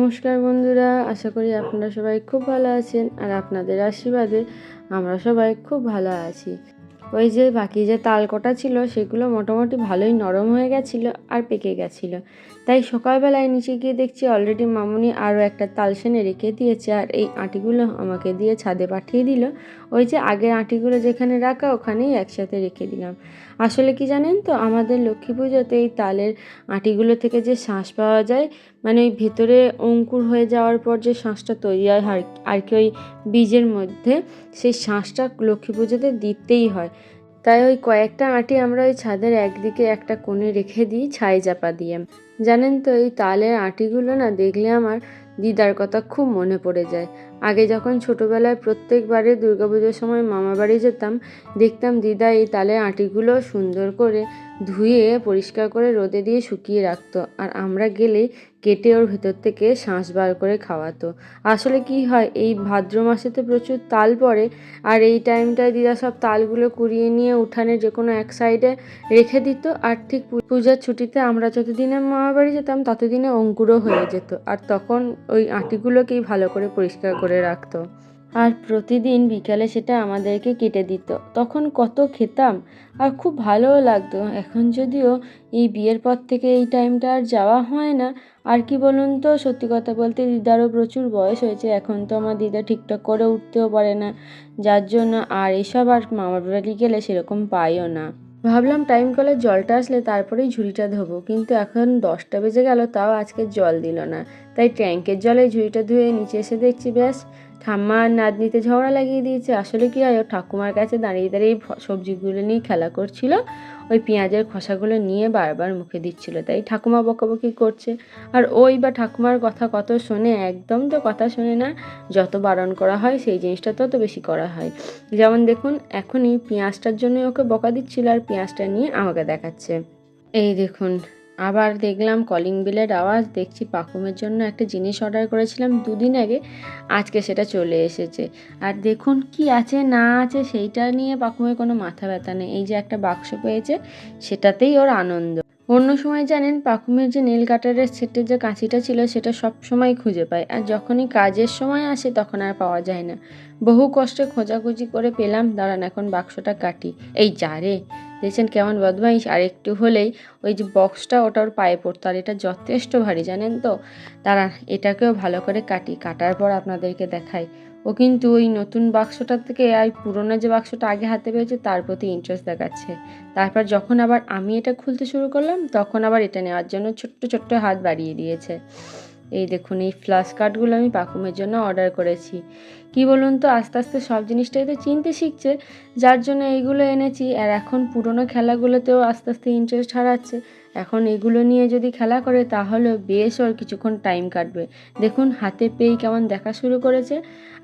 নমস্কার বন্ধুরা, আশা করি আপনারা সবাই খুব ভালো আছেন আর আপনাদের আশীর্বাদে আমরা সবাই খুব ভালো আছি। ওই যে বাকি যে তাল কটা ছিল সেগুলো মোটামুটি ভালোই নরম হয়ে গেছিলো আর পেকে গেছিলো, তাই সকালবেলায় নিচে গিয়ে দেখছি অলরেডি মামুনি আরও একটা তাল সেনে রেখে দিয়েছে আর এই আটিগুলো আমাকে দিয়ে ছাদে পাঠিয়ে দিল। ওই যে আগের আটিগুলো যেখানে রাখা ওখানেই একসাথে রেখে দিলাম। আসলে কি জানেন তো, আমাদের লক্ষ্মী পুজোতে এই তালের আটিগুলো থেকে যে শাঁস পাওয়া যায়, মানে ওই ভেতরে অঙ্কুর হয়ে যাওয়ার পর যে শাঁসটা তৈরি হয় আর কি ওই বীজের মধ্যে, সেই শাঁসটা লক্ষ্মী পুজোতে দিতেই হয়। তাই ওই কয়েকটা আঁটি আমরা ওই ছাদের একদিকে একটা কোণে রেখে দিই ছাই চাপা দিয়ে। জানেন তো, এই তালের আঁটিগুলো না দেখলে আমার দিদার কথা খুব মনে পড়ে যায়। আগে যখন ছোটোবেলায় প্রত্যেকবারে দুর্গাপুজোর সময় মামা বাড়ি যেতাম, দেখতাম দিদা এই তালের আঁটিগুলো সুন্দর করে ধুয়ে পরিষ্কার করে রোদে দিয়ে শুকিয়ে রাখতো, আর আমরা গেলে কেটে ওর ভেতর থেকে শাঁস বার করে খাওয়াতো। আসলে কি হয়, এই ভাদ্র মাসেতে প্রচুর তাল পড়ে, আর এই টাইমটায় দিদা সব তালগুলো কুড়িয়ে নিয়ে উঠানের যে কোনো এক সাইডে রেখে দিত, আর ঠিক পূজার ছুটিতে আমরা যতদিনে মামা বাড়ি যেতাম ততদিনে অঙ্কুরও হয়ে যেত, আর তখন ওই আঁটিগুলোকেই ভালো করে পরিষ্কার করে রাখতো আর প্রতিদিন বিকালে সেটা আমাদেরকে কেটে দিত। তখন কত খেতাম আর খুব ভালোও লাগতো। এখন যদিও এই বিয়ের পর থেকে এই টাইমটা আর যাওয়া হয় না। আর কি বলুন তো, সত্যি কথা বলতে দিদারও প্রচুর বয়স হয়েছে, এখন তো আমার দিদা ঠিকঠাক করে উঠতেও পারে না, যার জন্য আর এসব আর মামার বাড়ি গেলে সেরকম পাইও না। ভাবলাম টাইম কলের জলটা আসলে তারপরেই ঝুড়িটা ধোবো, কিন্তু এখন 10টা বেজে গেল, তাও আজকে জল দিল না। তাই ট্যাঙ্কের জলে ঝুড়িটা ধুয়ে নিচে এসে দেখছি ব্যাস ঠাম্মা আর নাতনিতে ঝগড়া লাগিয়ে দিয়েছে। আসলে কি হয়, ও ঠাকুমার কাছে দাঁড়িয়ে দাঁড়িয়ে সবজিগুলো নিয়ে খেলা করছিল, ওই পেঁয়াজের খোসাগুলো নিয়ে বারবার মুখে দিচ্ছিল, তাই ঠাকুমা বকাবকি করছে। আর ওই বা ঠাকুমার কথা কত শোনে, একদম তো কথা শোনে না। যত বারণ করা হয় সেই জিনিসটা তত বেশি করা হয়। যেমন দেখুন, এখনই পেঁয়াজটার জন্য ওকে বকা দিচ্ছিল আর পেঁয়াজটা নিয়ে আমাকে দেখাচ্ছে। এই দেখুন, আবার দেখলাম কলিং বেলের আওয়াজ। দেখছি পাকুমের জন্য একটা জিনিস অর্ডার করেছিলাম 2 দিন আগে, আজকে সেটা চলে এসেছে। আর দেখুন কি আছে না আছে সেইটা নিয়ে পাকুমের কোনো মাথা ব্যথা নেই। এই যে একটা বাক্স পেয়েছে, সেটাতেই ওর আনন্দ। অন্য সময় জানেন, পাকুমের যে নেল কাটারের সেটের যে কাঁচিটা ছিল সেটা সব সময় খুঁজে পায়, আর যখনই কাজের সময় আসে তখন আর পাওয়া যায় না। বহু কষ্টে খোঁজাখুঁজি করে পেলাম। দাঁড়ান এখন বাক্সটা কাটি। এই যা রে, দেখছেন কেমন বদমাইশ। আর একটু হলেই ওই যে বক্সটা ওটা ওর পায়ে পড়তো, আর এটা যথেষ্ট ভারী জানেন তো। দাঁড়ান এটাকেও ভালো করে কাটি, কাটার পর আপনাদেরকে দেখাই। ও কিন্তু ওই নতুন বাক্সটার থেকে আর পুরোনো যে বাক্সটা আগে হাতে পেয়েছে তার প্রতি ইন্টারেস্ট দেখাচ্ছে। তারপর যখন আবার আমি এটা খুলতে শুরু করলাম, তখন আবার এটা নেওয়ার জন্য ছোট্ট ছোট্ট হাত বাড়িয়ে দিয়েছে। এই দেখুন, এই ফ্লাশ কার্ডগুলো আমি পাকুমের জন্য অর্ডার করেছি। কি বলুন তো, আস্তে আস্তে সব জিনিসটাই তো চিনতে শিখছে, যার জন্য এইগুলো এনেছি। আর এখন পুরনো খেলাগুলোতেও আস্তে আস্তে ইন্টারেস্ট হারাচ্ছে। এখন এগুলো নিয়ে যদি খেলা করে তাহলে বেশ ওর কিছুক্ষণ টাইম কাটবে। দেখুন হাতে পেয়েই কেমন দেখা শুরু করেছে।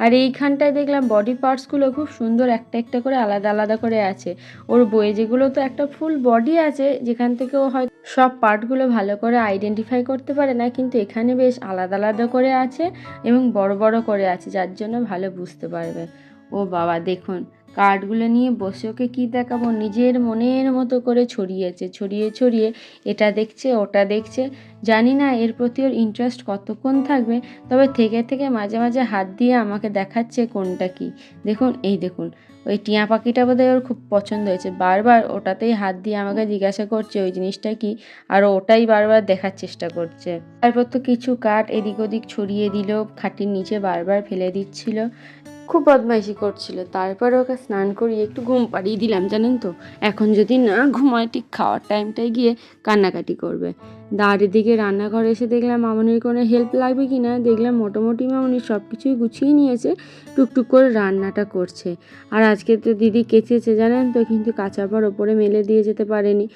আর এইখানটায় দেখলাম বডি পার্টসগুলো খুব সুন্দর একটা একটা করে আলাদা আলাদা করে আছে। ওর বইয়ে যেগুলো তো একটা ফুল বডি আছে, যেখান থেকে ও হয় সব পার্টগুলো ভালো করে আইডেন্টিফাই করতে পারে না, কিন্তু এখানে বেশ আলাদা আলাদা করে আছে এবং বড় বড় করে আছে, যার জন্য ভালো বুঝতে পারবে। ও বাবা দেখুন, কার্ডগুলো নিয়ে বসে ওকে কী দেখাবো, নিজের মনের মতো করে ছড়িয়েছে, ছড়িয়ে ছড়িয়ে এটা দেখছে ওটা দেখছে। জানি না এর প্রতি ওর ইন্টারেস্ট কতক্ষণ থাকবে, তবে থেকে থেকে মাঝে মাঝে হাত দিয়ে আমাকে দেখাচ্ছে কোনটা কি। দেখুন এই দেখুন, ওই টিয়া পাখিটা বোধহয় ওর খুব পছন্দ হয়েছে, বারবার ওটাতেই হাত দিয়ে আমাকে জিজ্ঞাসা করছে ওই জিনিসটা কি, আর ওটাই বারবার দেখার চেষ্টা করছে। তারপর তো কিছু কাঠ এদিক ওদিক ছড়িয়ে দিল, খাটির নিচে বারবার ফেলে দিচ্ছিল, খুব বদমাইশি করছিল। তারপরে ওকে স্নান করিয়ে একটু ঘুম পাড়িয়ে দিলাম। জানেন তো, এখন যদি না ঘুমায় ঠিক খাওয়ার টাইমটায় গিয়ে কান্নাকাটি করবে। দাঁড়ের দিকে রান্নাঘরে এসে দেখলাম মামনির কোনো হেল্প লাগবে কি না, দেখলাম মোটামুটি মামনি সব কিছুই গুছিয়ে নিয়েছে, টুকটুক করে রান্নাটা করছে। আর আজকে তো দিদি কেচেছে জানেন তো, কিন্তু কাচার পর ওপরে মেলে দিয়ে যেতে পারেনি।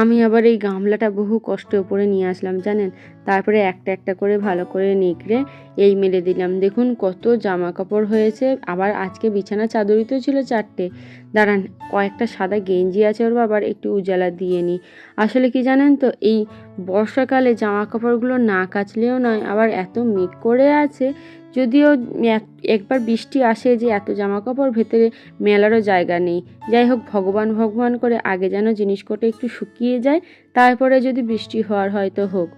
আমি আবার এই গামলাটা বহু কষ্টে ওপরে নিয়ে আসলাম জানেন, তারপরে একটা একটা করে ভালো করে নিকড়ে এই মেলে দিলাম। দেখুন কত জামা কাপড় হয়েছে, আবার আজকে বিছানা চাদরই তো ছিল 4টে। দাঁড়ান কয়েকটা সাদা গেঞ্জি আছে ওর বাবার, একটু উজালা দিয়ে নিই। আসলে কি জানেন তো, এই বর্ষাকালে জামা কাপড়গুলো না কাচলেও নয়, আবার এত মেঘ করে আছে, যদিও একবার বৃষ্টি আসে যে এত জামা কাপড় ভেতরে মেলারও জায়গা নেই। যাই হোক, ভগবান ভগবান করে আগে যেন জিনিস কটা একটু শুকিয়ে যায়, তারপরে যদি বৃষ্টি হওয়ার হয়তো হোক।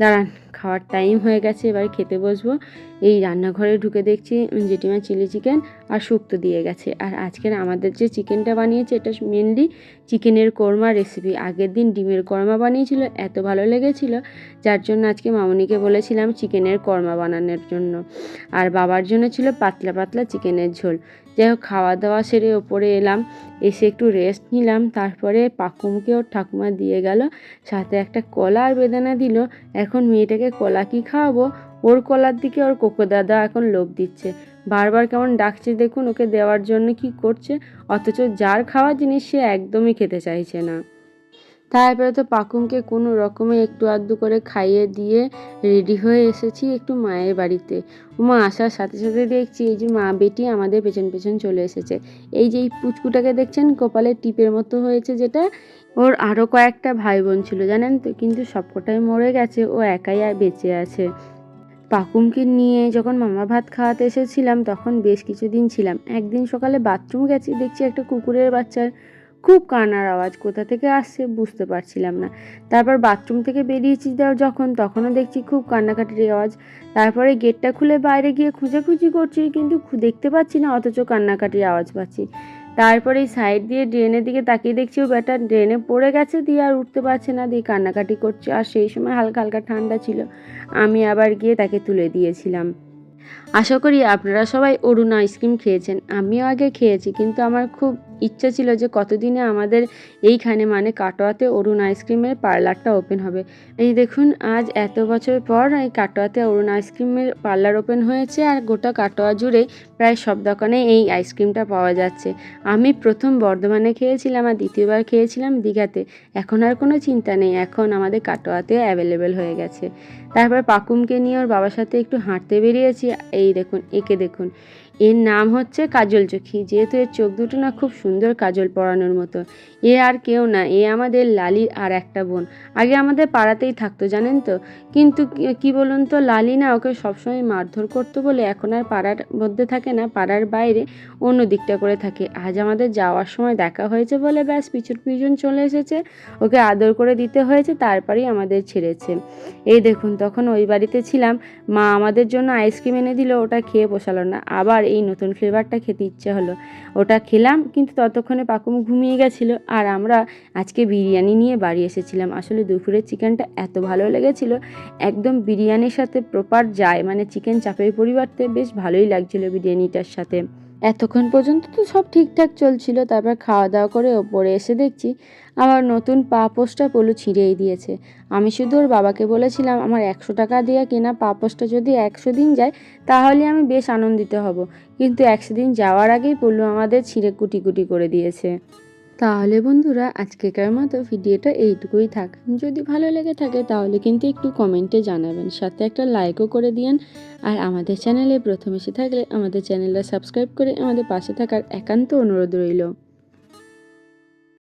দাঁড়ান, খাওয়ার টাইম হয়ে গেছে, এবার খেতে বসবো। এই রান্নাঘরে ঢুকে দেখছি জেঠিমা চিলি চিকেন আর শুক্তো দিয়ে গেছে। আর আজকের আমাদের যে চিকেনটা বানিয়েছে এটা মেনলি চিকেনের কোরমা রেসিপি। আগের দিন ডিমের কোরমা বানিয়েছিল, এত ভালো লেগেছিল, যার জন্য আজকে মামুনিকে বলেছিলাম চিকেনের কোরমা বানানোর জন্য। আর বাবার জন্য ছিল পাতলা পাতলা চিকেনের ঝোল। যাই হোক, খাওয়া দাওয়া সেরে ওপরে এলাম, এসে একটু রেস্ট নিলাম। তারপরে পাকুমকে ওর ঠাকুমা দিয়ে গেল, সাথে একটা কলা আর বেদানা দিল। এখন মেয়েটাকে কলা কি খাওয়াবো, ওর কলার দিকে ওর কোকো দাদা এখন লোভ দিচ্ছে, বারবার কেমন ডাকছে দেখুন ওকে দেওয়ার জন্য কি করছে, অথচ যার খাওয়ার জিনিস সে একদমই খেতে চাইছে না। তারপরে তো পাকুমকে কোনো রকমে একটু আধটু করে খাইয়ে দিয়ে রেডি হয়ে এসেছি একটু মায়ের বাড়িতে। মা আসার সাথে সাথে দেখছি এই যে মা বেটি আমাদের পেছন পেছন চলে এসেছে। এই যে এই পুচকুটাকে দেখছেন কপালে টিপের মতো হয়েছে যেটা, ওর আরও কয়েকটা ভাই বোন ছিল জানেন তো, কিন্তু সবকটাই মরে গেছে, ও একাই আর বেঁচে আছে। পাকুমকে নিয়ে যখন মামা ভাত খাওয়াতে এসেছিলাম তখন বেশ কিছুদিন ছিলাম। একদিন সকালে বাথরুম গেছি, দেখছি একটা কুকুরের বাচ্চার খুব কান্নার আওয়াজ, কোথা থেকে আসছে বুঝতে পারছিলাম না। তারপর বাথরুম থেকে বেরিয়েছি যখন, তখনও দেখছি খুব কান্নাকাটির আওয়াজ। তারপরে গেটটা খুলে বাইরে গিয়ে খুঁজাখুঁজি করছি, কিন্তু দেখতে পাচ্ছি না, অথচ কান্নাকাটির আওয়াজ পাচ্ছি। তারপরে এই সাইড দিয়ে ড্রেনের দিকে তাকিয়ে দেখছি ও ব্যাটা ড্রেনে পড়ে গেছে, দিয়ে আর উঠতে পারছে না, দিয়ে কান্নাকাটি করছে। আর সেই সময় হালকা হালকা ঠান্ডা ছিল, আমি আবার গিয়ে তাকে তুলে দিয়েছিলাম। আশা করি আপনারা সবাই অরুণ আইসক্রিম খেয়েছেন, আমিও আগে খেয়েছি, কিন্তু আমার খুব ইচ্ছা ছিল যে কতদিনে আমাদের এইখানে মানে কাটোয়াতে অরুণ আইসক্রিমের পার্লারটা ওপেন হবে। এই দেখুন আজ এত বছর পর এই কাটোয়াতে অরুণ আইসক্রিমের পার্লার ওপেন হয়েছে, আর গোটা কাটোয়া জুড়ে প্রায় সব দোকানে এই আইসক্রিমটা পাওয়া যাচ্ছে। আমি প্রথম বর্ধমানে খেয়েছিলাম আর দ্বিতীয়বার খেয়েছিলাম দীঘাতে। এখন আর কোনো চিন্তা নেই, এখন আমাদের কাটোয়াতে অ্যাভেলেবেল হয়ে গেছে। তারপর পাকুমকে নিয়ে ওর বাবার সাথে একটু হাঁটতে বেরিয়েছি। এই দেখুন, একে দেখুন, এর নাম হচ্ছে কাজল চোখি, যেহেতু এর চোখ দুটো না খুব সুন্দর কাজল পরানোর মতো। এ আর কেউ না, এ আমাদের লালির আর একটা বোন। আগে আমাদের পাড়াতেই থাকতো জানেন তো, কিন্তু কি বলুন তো, লালি না ওকে সবসময় মারধর করতো বলে এখন আর পাড়ার মধ্যে থাকে না, পাড়ার বাইরে অন্য দিকটা করে থাকে। আজ আমাদের যাওয়ার সময় দেখা হয়েছে বলে ব্যাস পিছন পিছন চলে এসেছে, ওকে আদর করে দিতে হয়েছে, তারপরেই আমাদের ছেড়েছে। এই দেখুন, তখন ওই বাড়িতে ছিলাম, মা আমাদের জন্য আইসক্রিম এনে দিল, ওটা খেয়ে পোষালো না, আবার এই নতুন ফ্লেভারটা খেতে ইচ্ছে হলো, ওটা খেলাম, কিন্তু ততক্ষণে পাকুম ঘুমিয়ে গেছিলো। আর আমরা আজকে বিরিয়ানি নিয়ে বাড়ি এসেছিলাম। আসলে দুপুরের চিকেনটা এত ভালো লেগেছিল, একদম বিরিয়ানির সাথে প্রপার যায়, মানে চিকেন চাপের পরিবর্তে বেশ ভালোই লাগছিল বিরিয়ানিটার সাথে। এতক্ষণ পর্যন্ত তো সব ঠিকঠাক চলছিল, তারপর খাওয়া দাওয়া করে ওপরে এসে দেখছি আমার নতুন পা পোস্টটা পলু ছিঁড়েই দিয়েছে। আমি শুধু ওর বাবাকে বলেছিলাম আমার 100 টাকা দিয়ে কেনা পা পোস্টটা যদি 100 দিন যায় তাহলে আমি বেশ আনন্দিত হব, কিন্তু 100 দিন যাওয়ার আগেই পলু আমাদের ছিঁড়ে কুটি কুটি করে দিয়েছে। তাহলে বন্ধুরা আজকেকার মতো ভিডিওটা এইটুকুই থাক। যদি ভালো লেগে থাকে তাহলে কিন্তু একটু কমেন্টে জানাবেন, সাথে একটা লাইকও করে দিন। আর আমাদের চ্যানেলে প্রথম এসে থাকলে আমাদের চ্যানেলটা সাবস্ক্রাইব করে আমাদের পাশে থাকার একান্ত অনুরোধ রইল।